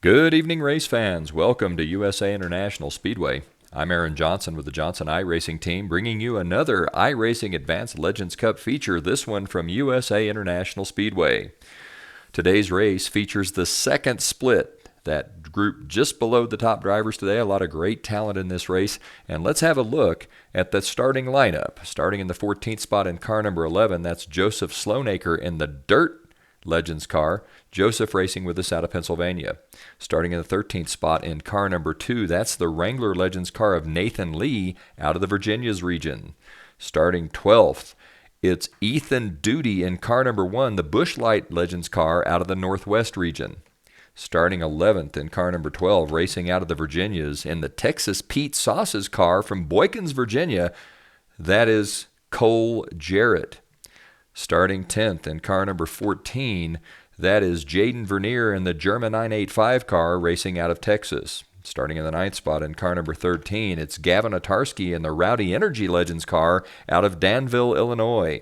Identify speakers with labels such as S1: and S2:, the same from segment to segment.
S1: Good evening, race fans. Welcome to USA International Speedway. I'm Aaron Johnson with the Johnson iRacing team, bringing you another iRacing Advanced Legends Cup feature, this one from USA International Speedway. Today's race features the second split, that group just below the top drivers today. A lot of great talent in this race. And let's have a look at the starting lineup. Starting in the 14th spot in car number 11, that's Joseph Sloanaker in the Dirt Legends car. Joseph racing with us out of Pennsylvania. Starting in the 13th spot in car number 2, that's the Wrangler Legends car of Nathan Lee out of the Virginias region. Starting 12th, it's Ethan Duty in car number 1, the Busch Light Legends car out of the Northwest region. Starting 11th in car number 12, racing out of the Virginias in the Texas Pete Sauce's car from Boykins, Virginia, that is Cole Jarrett. Starting 10th in car number 14, that is Jaden Vernier in the German 985 car racing out of Texas. Starting in the 9th spot in car number 13, it's Gavin Otarski in the Rowdy Energy Legends car out of Danville, Illinois.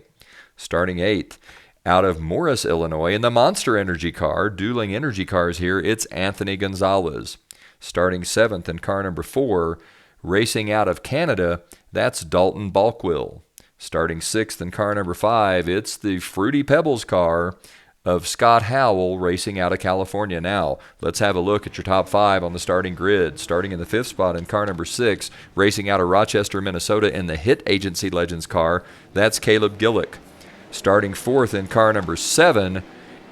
S1: Starting 8th, out of Morris, Illinois, in the Monster Energy car, dueling energy cars here, it's Anthony Gonzalez. Starting 7th in car number 4, racing out of Canada, that's Dalton Balkwill. Starting 6th in car number 5, it's the Fruity Pebbles car of Scott Howell racing out of California. Now, let's have a look at your top 5 on the starting grid. Starting in the 5th spot in car number 6, racing out of Rochester, Minnesota in the Hit Agency Legends car, that's Kaleb Gillock. Starting 4th in car number 7,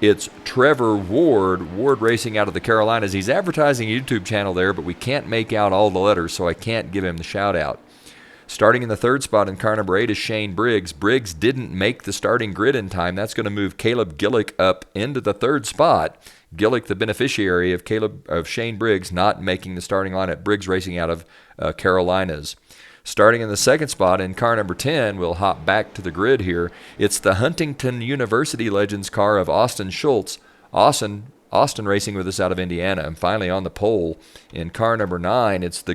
S1: it's Trevor Ward. Ward racing out of the Carolinas. He's advertising a YouTube channel there, but we can't make out all the letters, so I can't give him the shout out. Starting in the 3rd spot in car number 8 is Shane Briggs. Briggs didn't make the starting grid in time. That's going to move Kaleb Gillock up into the 3rd spot. Gillock, the beneficiary of Shane Briggs not making the starting lineup. Briggs racing out of Carolinas. Starting in the 2nd spot in car number 10, we'll hop back to the grid here. It's the Huntington University Legends car of Austin Schultz. Austin racing with us out of Indiana. And finally on the pole in car number 9, it's the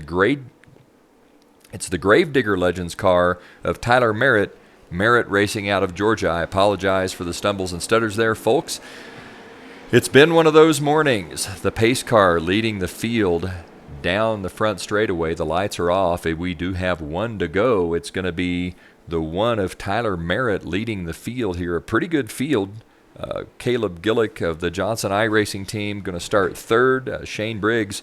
S1: Gravedigger Legends car of Tyler Merritt. Merritt racing out of Georgia. I apologize for the stumbles and stutters there, folks. It's been one of those mornings. The pace car leading the field down the front straightaway. The lights are off. We do have one to go. It's going to be the one of Tyler Merritt leading the field here. A pretty good field. Kaleb Gillock of the Johnson iRacing team going to start 3rd. Shane Briggs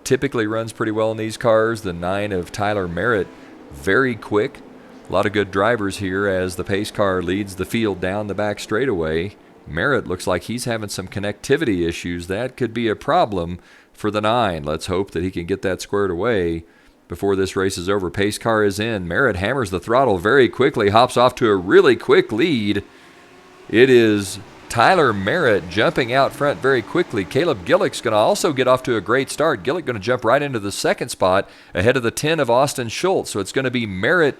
S1: typically runs pretty well in these cars. The 9 of Tyler Merritt, very quick. A lot of good drivers here as the pace car leads the field down the back straightaway. Merritt looks like he's having some connectivity issues. That could be a problem for the 9. Let's hope that he can get that squared away before this race is over. Pace car is in. Merritt hammers the throttle very quickly, hops off to a really quick lead. It is Tyler Merritt jumping out front very quickly. Kaleb Gillock's going to also get off to a great start. Gillock going to jump right into the 2nd spot ahead of the 10 of Austin Schultz. So it's going to be Merritt,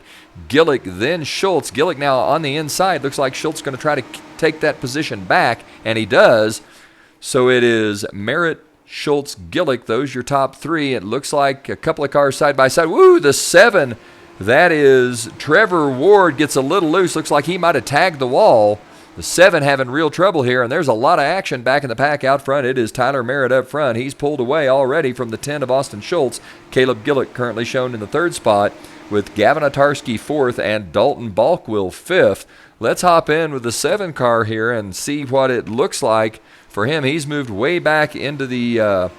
S1: Gillock, then Schultz. Gillock now on the inside. Looks like Schultz going to try to take that position back, and he does. So it is Merritt, Schultz, Gillock. Those your top 3. It looks like a couple of cars side by side. Woo, the 7. That is Trevor Ward gets a little loose. Looks like he might have tagged the wall. The 7 having real trouble here, and there's a lot of action back in the pack out front. It is Tyler Merritt up front. He's pulled away already from the 10 of Austin Schultz. Kaleb Gillock currently shown in the 3rd spot with Gavin Otarski 4th and Dalton Balkwill 5th. Let's hop in with the 7 car here and see what it looks like for him. He's moved way back into the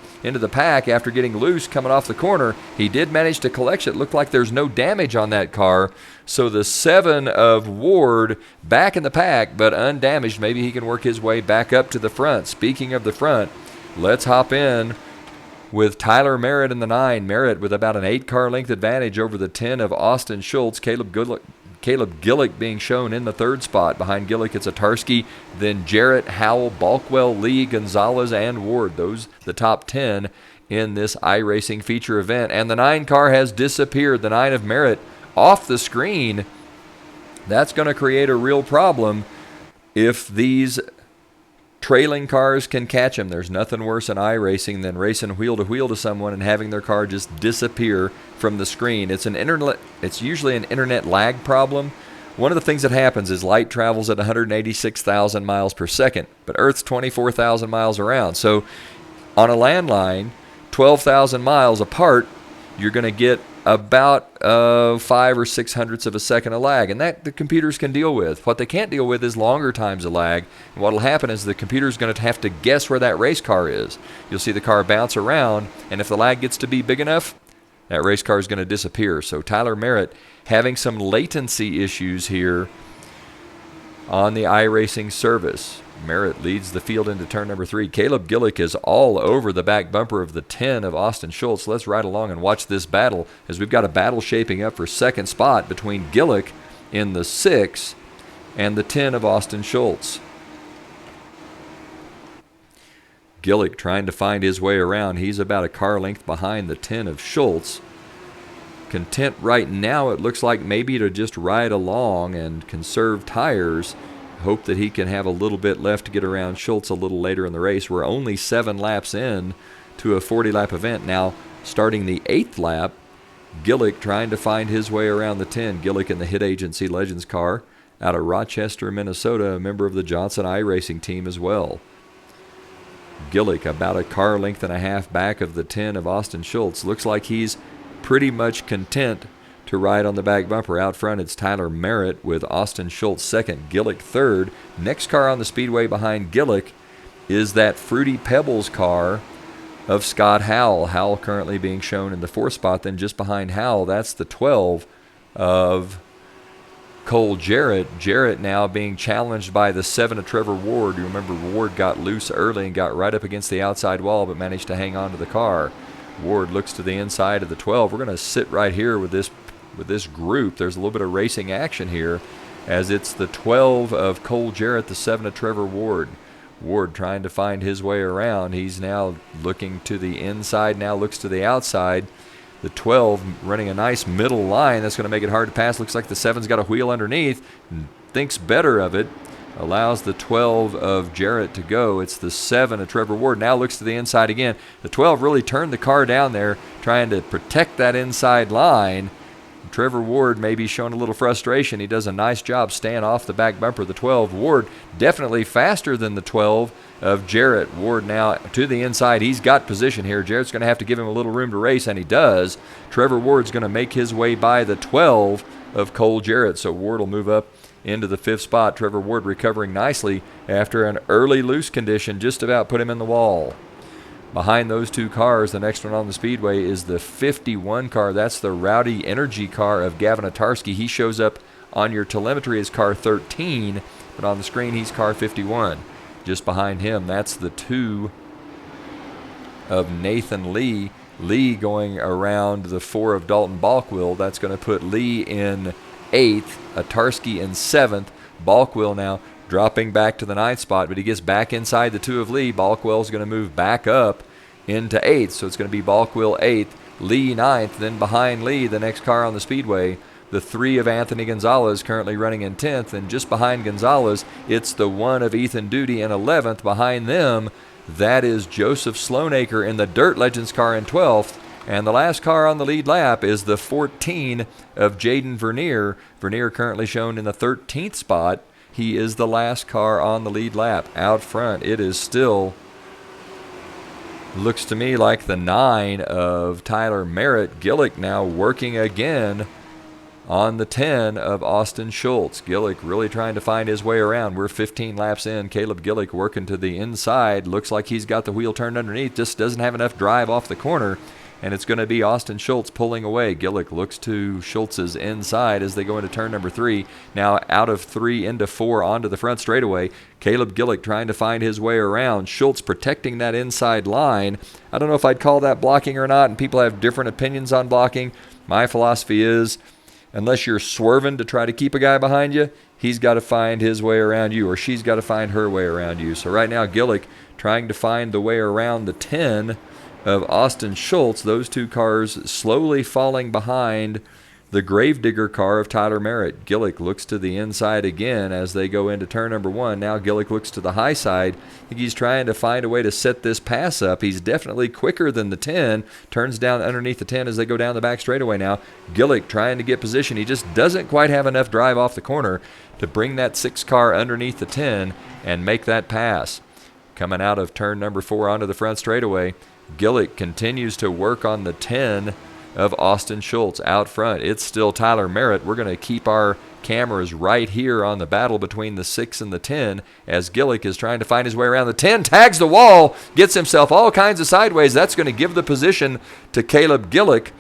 S1: pack after getting loose coming off the corner. He did manage to collect it. Looked like there's no damage on that car. So the 7 of Ward back in the pack, but undamaged. Maybe he can work his way back up to the front. Speaking of the front, let's hop in with Tyler Merritt in the 9. Merritt with about an 8-car length advantage over the 10 of Austin Schultz. Kaleb Gillock being shown in the 3rd spot. Behind Gillock, it's Otarski, then Jarrett, Howell, Balkwell, Lee, Gonzalez, and Ward. Those the top 10 in this iRacing feature event. And the 9 car has disappeared. The 9 of Merritt off the screen. That's going to create a real problem if these trailing cars can catch him. There's nothing worse in iRacing than racing wheel to wheel to someone and having their car just disappear from the screen. It's usually an internet lag problem. One of the things that happens is light travels at 186,000 miles per second, but Earth's 24,000 miles around. So On a landline, 12,000 miles apart, you're going to get about 5 or 6 hundredths of a second of lag, and that the computers can deal with. What they can't deal with is longer times of lag, and what will happen is the computer's going to have to guess where that race car is. You'll see the car bounce around, and if the lag gets to be big enough, that race car is going to disappear. So Tyler Merritt having some latency issues here on the iRacing service. Merritt leads the field into turn number 3. Kaleb Gillock is all over the back bumper of the 10 of Austin Schultz. Let's ride along and watch this battle, as we've got a battle shaping up for second spot between Gillock in the 6 and the 10 of Austin Schultz. Gillock trying to find his way around. He's about a car length behind the 10 of Schultz. Content right now, it looks like, maybe to just ride along and conserve tires. Hope that he can have a little bit left to get around Schultz a little later in the race. We're only 7 laps in to a 40-lap event. Now, starting the 8th lap, Gillock trying to find his way around the 10. Gillock in the Hit Agency Legends car out of Rochester, Minnesota, a member of the Johnson iRacing team as well. Gillock about a car length and a half back of the 10 of Austin Schultz. Looks like he's pretty much content to ride on the back bumper. Out front, it's Tyler Merritt with Austin Schultz second, Gillock third. Next car on the speedway behind Gillock is that Fruity Pebbles car of Scott Howell. Howell currently being shown in the 4th spot. Then just behind Howell, that's the 12 of Cole Jarrett. Jarrett now being challenged by the 7 of Trevor Ward. You remember Ward got loose early and got right up against the outside wall, but managed to hang on to the car. Ward looks to the inside of the 12. We're going to sit right here with this group. There's a little bit of racing action here, as it's the 12 of Cole Jarrett, the 7 of Trevor Ward. Ward trying to find his way around. He's now looking to the inside, now looks to the outside. The 12 running a nice middle line. That's going to make it hard to pass. Looks like the 7's got a wheel underneath. Thinks better of it. Allows the 12 of Jarrett to go. It's the 7 of Trevor Ward. Now looks to the inside again. The 12 really turned the car down there, trying to protect that inside line. Trevor Ward may be showing a little frustration. He does a nice job staying off the back bumper of the 12. Ward definitely faster than the 12 of Jarrett. Ward now to the inside. He's got position here. Jarrett's going to have to give him a little room to race, and he does. Trevor Ward's going to make his way by the 12 of Cole Jarrett. So Ward will move up into the 5th spot. Trevor Ward recovering nicely after an early loose condition just about put him in the wall. Behind those 2 cars, the next one on the speedway is the 51 car. That's the Rowdy Energy car of Gavin Atarski. He shows up on your telemetry as car 13, but on the screen he's car 51. Just behind him, that's the 2 of Nathan Lee. Lee going around the 4 of Dalton Balkwill. That's going to put Lee in 8th, Atarski in 7th. Balkwill now dropping back to the 9th spot, but he gets back inside the 2 of Lee. Balkwell's going to move back up into 8th, so it's going to be Balkwill 8th, Lee 9th. Then behind Lee, the next car on the speedway, the 3 of Anthony Gonzalez currently running in 10th, and just behind Gonzalez, it's the 1 of Ethan Duty in 11th. Behind them, that is Joseph Sloanacre in the Dirt Legends car in 12th. And the last car on the lead lap is the 14 of Jaden Vernier. Vernier currently shown in the 13th spot. He is the last car on the lead lap. Out front, it is still, looks to me like the 9 of Tyler Merritt. Gillock now working again on the 10 of Austin Schultz. Gillock really trying to find his way around. We're 15 laps in. Kaleb Gillock working to the inside. Looks like he's got the wheel turned underneath. Just doesn't have enough drive off the corner. And it's going to be Austin Schultz pulling away. Gillock looks to Schultz's inside as they go into turn number 3. Now out of 3 into 4 onto the front straightaway. Kaleb Gillock trying to find his way around. Schultz protecting that inside line. I don't know if I'd call that blocking or not, and people have different opinions on blocking. My philosophy is, unless you're swerving to try to keep a guy behind you, he's got to find his way around you, or she's got to find her way around you. So right now, Gillock trying to find the way around the 10 of Austin Schultz. Those 2 cars slowly falling behind the Gravedigger car of Tyler Merritt. Gillock looks to the inside again as they go into turn number 1. Now Gillock looks to the high side. I think he's trying to find a way to set this pass up. He's definitely quicker than the 10. Turns down underneath the 10 as they go down the back straightaway now. Gillock trying to get position. He just doesn't quite have enough drive off the corner to bring that 6 car underneath the 10 and make that pass. Coming out of turn number 4 onto the front straightaway, Gillock continues to work on the 10 of Austin Schultz out front. It's still Tyler Merritt. We're going to keep our cameras right here on the battle between the 6 and the 10 as Gillock is trying to find his way around. The 10 tags the wall, gets himself all kinds of sideways. That's going to give the position to Kaleb Gillock.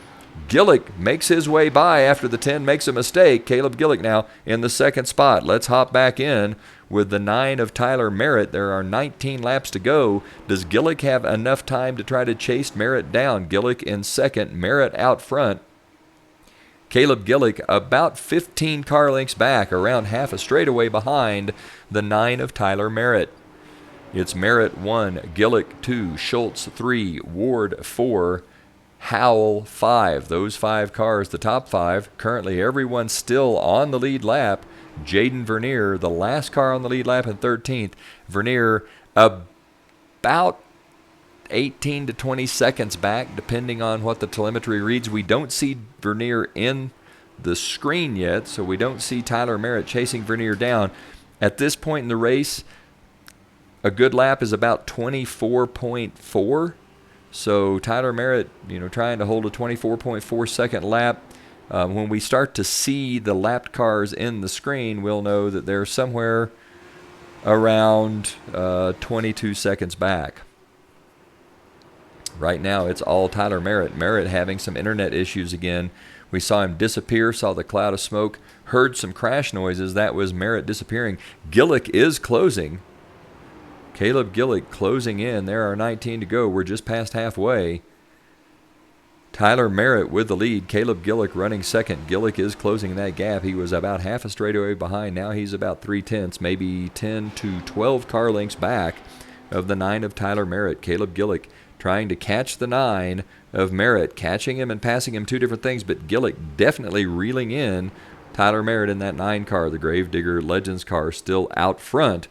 S1: Gillock makes his way by after the 10 makes a mistake. Kaleb Gillock now in the second spot. Let's hop back in with the 9 of Tyler Merritt. There are 19 laps to go. Does Gillock have enough time to try to chase Merritt down? Gillock in second, Merritt out front. Kaleb Gillock about 15 car lengths back, around half a straightaway behind the 9 of Tyler Merritt. It's Merritt 1, Gillock 2, Schultz 3, Ward 4, Howell 5. Those 5 cars, the top 5. Currently everyone still on the lead lap. Jaden Vernier, the last car on the lead lap in 13th. Vernier about 18 to 20 seconds back, depending on what the telemetry reads. We don't see Vernier in the screen yet, so we don't see Tyler Merritt chasing Vernier down. At this point in the race, a good lap is about 24.4. So Tyler Merritt, trying to hold a 24.4 second lap. When we start to see the lapped cars in the screen, we'll know that they're somewhere around 22 seconds back. Right now, it's all Tyler Merritt. Merritt having some internet issues again. We saw him disappear, saw the cloud of smoke, heard some crash noises. That was Merritt disappearing. Gillock is closing. Kaleb Gillock closing in. There are 19 to go. We're just past halfway. Tyler Merritt with the lead. Kaleb Gillock running second. Gillock is closing that gap. He was about half a straightaway behind. Now he's about 3/10, maybe 10 to 12 car lengths back of the 9 of Tyler Merritt. Kaleb Gillock trying to catch the 9 of Merritt, catching him and passing him, two different things, but Gillock definitely reeling in Tyler Merritt in that 9 car, the Gravedigger Legends car, still out front.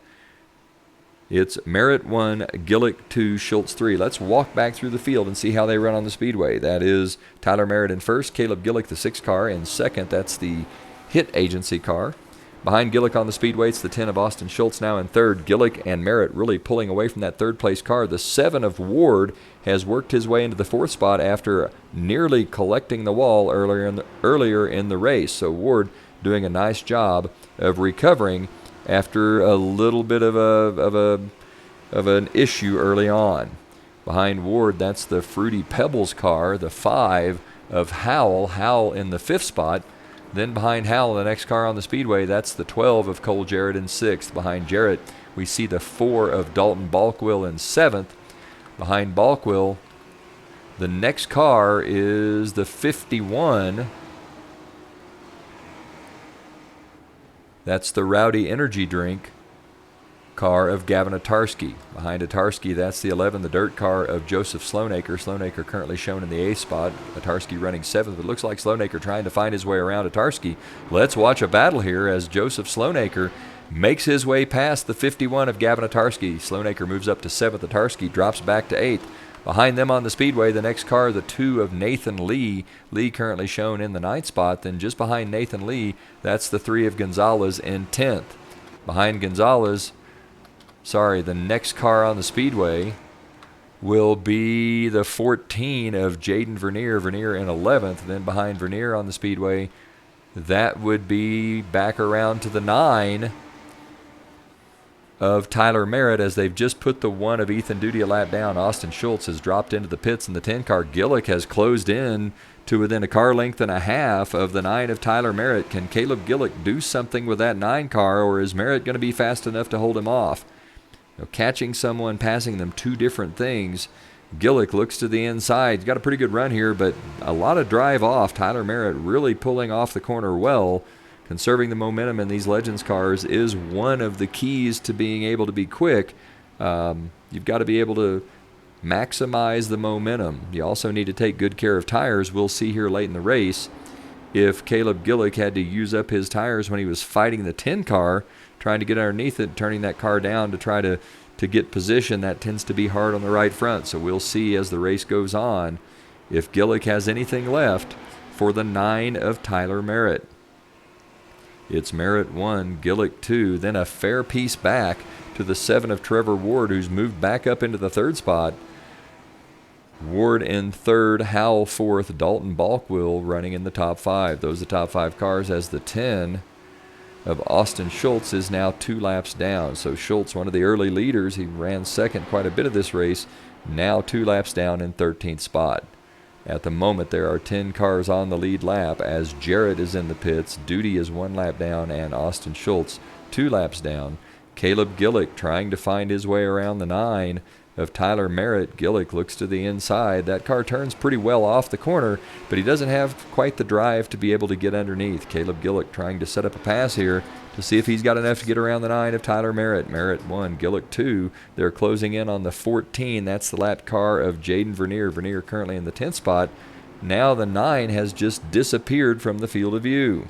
S1: It's Merritt 1, Gillock 2, Schultz 3. Let's walk back through the field and see how they run on the speedway. That is Tyler Merritt in first, Kaleb Gillock, the 6 car, in second. That's the Hit Agency car. Behind Gillock on the speedway, it's the 10 of Austin Schultz now in third. Gillock and Merritt really pulling away from that third-place car. The 7 of Ward has worked his way into the 4th spot after nearly collecting the wall earlier in the race. So Ward doing a nice job of recovering after a little bit of an issue early on. Behind Ward, that's the Fruity Pebbles car, the 5 of Howell. Howell in the 5th spot. Then behind Howell, the next car on the speedway, that's the 12 of Cole Jarrett in 6th. Behind Jarrett, we see the 4 of Dalton Balkwill in 7th. Behind Balkwill, the next car is the 51. That's the Rowdy Energy Drink car of Gavin Atarski. Behind Atarski, that's the 11, the dirt car of Joseph Sloanaker. Sloanaker currently shown in the 8th spot. Atarski running 7th. It looks like Sloanaker trying to find his way around Atarski. Let's watch a battle here as Joseph Sloanaker makes his way past the 51 of Gavin Atarski. Sloanaker moves up to 7th. Atarski drops back to 8th. Behind them on the speedway, the next car, the 2 of Nathan Lee. Lee currently shown in the 9th spot. Then just behind Nathan Lee, that's the 3 of Gonzalez in 10th. Behind Gonzalez, the next car on the speedway will be the 14 of Jaden Vernier. Vernier in 11th. Then behind Vernier on the speedway, that would be back around to the 9 of Tyler Merritt as they've just put the 1 of Ethan Duty a lap down. Austin Schultz has dropped into the pits in the 10 car. Gillock has closed in to within a car length and a half of the 9 of Tyler Merritt. Can Kaleb Gillock do something with that 9 car, or is Merritt going to be fast enough to hold him off? Catching someone, passing them, two different things. Gillock looks to the inside. He's got a pretty good run here, but a lot of drive off. Tyler Merritt really pulling off the corner well. Conserving the momentum in these Legends cars is one of the keys to being able to be quick. You've got to be able to maximize the momentum. You also need to take good care of tires. We'll see here late in the race if Kaleb Gillock had to use up his tires when he was fighting the 10 car, trying to get underneath it, turning that car down to try to get position. That tends to be hard on the right front. So we'll see as the race goes on if Gillock has anything left for the 9 of Tyler Merritt. It's Merritt 1, Gillock 2, then a fair piece back to the 7 of Trevor Ward, who's moved back up into the third spot. Ward in third, Howell fourth, Dalton Balkwill running in the top 5. Those are the top 5 cars, as the 10 of Austin Schultz is now 2 laps down. So Schultz, one of the early leaders, he ran second quite a bit of this race, now 2 laps down in 13th spot. At the moment, there are 10 cars on the lead lap as Jarrett is in the pits, Duty is 1 lap down, and Austin Schultz 2 laps down. Kaleb Gillock trying to find his way around the 9 of Tyler Merritt. Gillock looks to the inside. That car turns pretty well off the corner, but he doesn't have quite the drive to be able to get underneath. Kaleb Gillock trying to set up a pass here to see if he's got enough to get around the 9 of Tyler Merritt. Merritt 1, Gillock 2. They're closing in on the 14. That's the lap car of Jaden Vernier. Vernier currently in the 10th spot. Now the 9 has just disappeared from the field of view.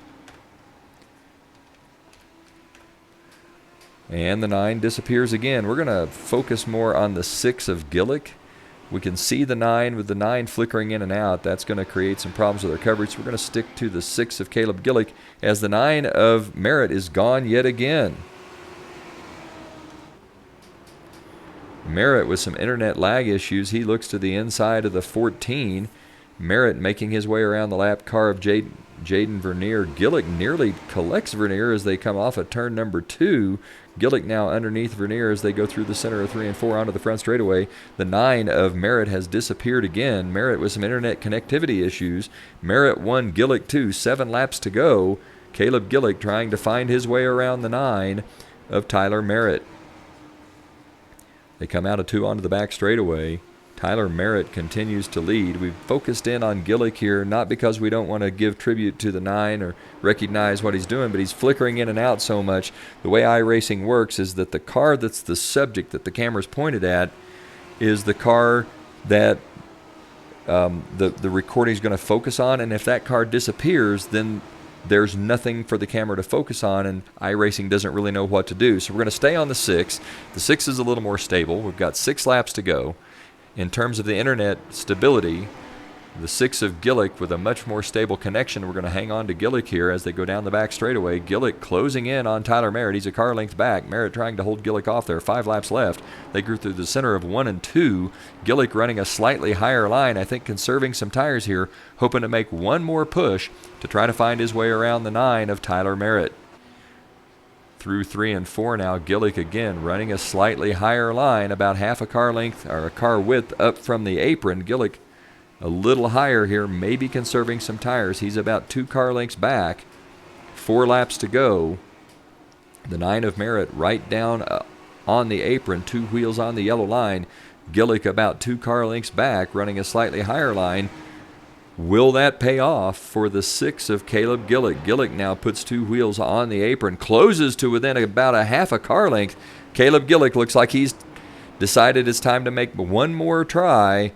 S1: And the 9 disappears again. We're going to focus more on the 6 of Gillock. We can see the 9 with the 9 flickering in and out. That's going to create some problems with our coverage. So we're going to stick to the 6 of Kaleb Gillock as the 9 of Merritt is gone yet again. Merritt with some internet lag issues. He looks to the inside of the 14. Merritt making his way around the lap car of Jaden Vernier. Gillock nearly collects Vernier as they come off at turn number 2. Gillock now underneath Vernier as they go through the center of 3 and 4 onto the front straightaway. The 9 of Merritt has disappeared again. Merritt with some internet connectivity issues. Merritt 1, Gillock 2, 7 laps to go. Kaleb Gillock trying to find his way around the 9 of Tyler Merritt. They come out of 2 onto the back straightaway. Tyler Merritt continues to lead. We've focused in on Gillock here, not because we don't want to give tribute to the 9 or recognize what he's doing, but he's flickering in and out so much. The way iRacing works is that the car that's the subject that the camera's pointed at is the car that the recording is going to focus on, and if that car disappears, then there's nothing for the camera to focus on, and iRacing doesn't really know what to do. So we're going to stay on the 6. The 6 is a little more stable. We've got 6 laps to go. In terms of the internet stability, the 6 of Gillock with a much more stable connection. We're going to hang on to Gillock here as they go down the back straightaway. Gillock closing in on Tyler Merritt. He's a car length back. Merritt trying to hold Gillock off there. 5 laps left. They grew through the center of 1 and 2. Gillock running a slightly higher line, I think conserving some tires here, hoping to make one more push to try to find his way around the 9 of Tyler Merritt. Through 3 and 4 now, Gillock again running a slightly higher line, about half a car length or a car width up from the apron. Gillock a little higher here, maybe conserving some tires. He's about 2 car lengths back. 4 laps to go. The 9 of Merritt right down on the apron, 2 wheels on the yellow line. Gillock about 2 car lengths back, running a slightly higher line. Will that pay off for the 6 of Kaleb Gillock? Gillock now puts 2 wheels on the apron, closes to within about a half a car length. Kaleb Gillock looks like he's decided it's time to make one more try,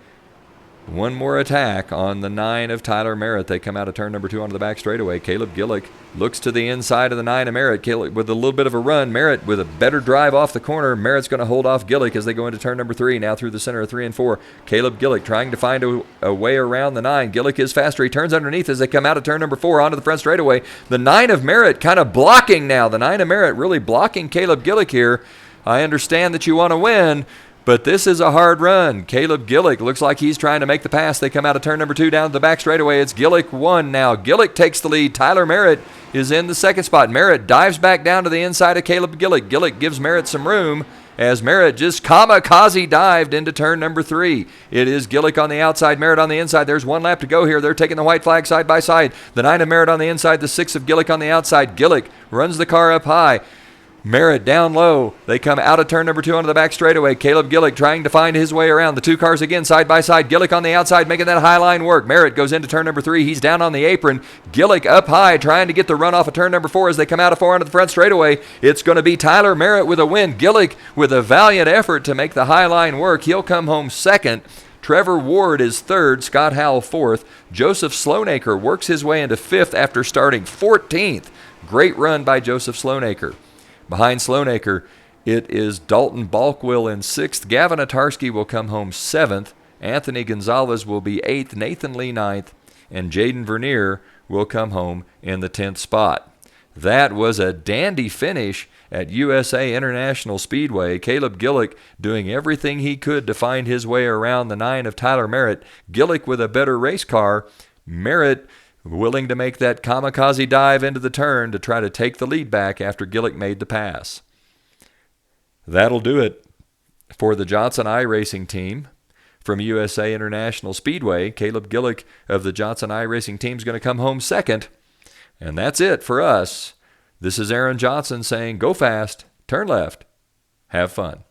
S1: one more attack on the 9 of Tyler Merritt. They come out of turn number 2 onto the back straightaway. Kaleb Gillock looks to the inside of the 9 of Merritt. Gillock with a little bit of a run. Merritt with a better drive off the corner. Merritt's going to hold off Gillock as they go into turn number 3, now through the center of 3 and 4. Kaleb Gillock trying to find a way around the 9. Gillock is faster. He turns underneath as they come out of turn number 4 onto the front straightaway. The 9 of Merritt kind of blocking now. The 9 of Merritt really blocking Kaleb Gillock here. I understand that you want to win, but this is a hard run. Kaleb Gillock looks like he's trying to make the pass. They come out of turn number 2 down to the back straightaway. It's Gillock 1 now. Gillock takes the lead. Tyler Merritt is in the second spot. Merritt dives back down to the inside of Kaleb Gillock. Gillock gives Merritt some room as Merritt just kamikaze dived into turn number 3. It is Gillock on the outside, Merritt on the inside. There's 1 lap to go here. They're taking the white flag side by side. The 9 of Merritt on the inside, the 6 of Gillock on the outside. Gillock runs the car up high. Merritt down low. They come out of turn number 2 onto the back straightaway. Kaleb Gillock trying to find his way around. The 2 cars again side by side. Gillock on the outside making that high line work. Merritt goes into turn number 3. He's down on the apron. Gillock up high trying to get the run off of turn number 4 as they come out of 4 onto the front straightaway. It's going to be Tyler Merritt with a win. Gillock with a valiant effort to make the high line work. He'll come home second. Trevor Ward is third. Scott Howell fourth. Joseph Sloanaker works his way into fifth after starting 14th. Great run by Joseph Sloanaker. Behind Sloanaker, it is Dalton Balkwill in 6th. Gavin Atarski will come home 7th. Anthony Gonzalez will be 8th. Nathan Lee 9th. And Jaden Vernier will come home in the 10th spot. That was a dandy finish at USA International Speedway. Kaleb Gillock doing everything he could to find his way around the 9 of Tyler Merritt. Gillock with a better race car. Merritt willing to make that kamikaze dive into the turn to try to take the lead back after Gillock made the pass. That'll do it for the Johnson iRacing team. From USA International Speedway, Kaleb Gillock of the Johnson iRacing team is going to come home second. And that's it for us. This is Aaron Johnson saying, go fast, turn left, have fun.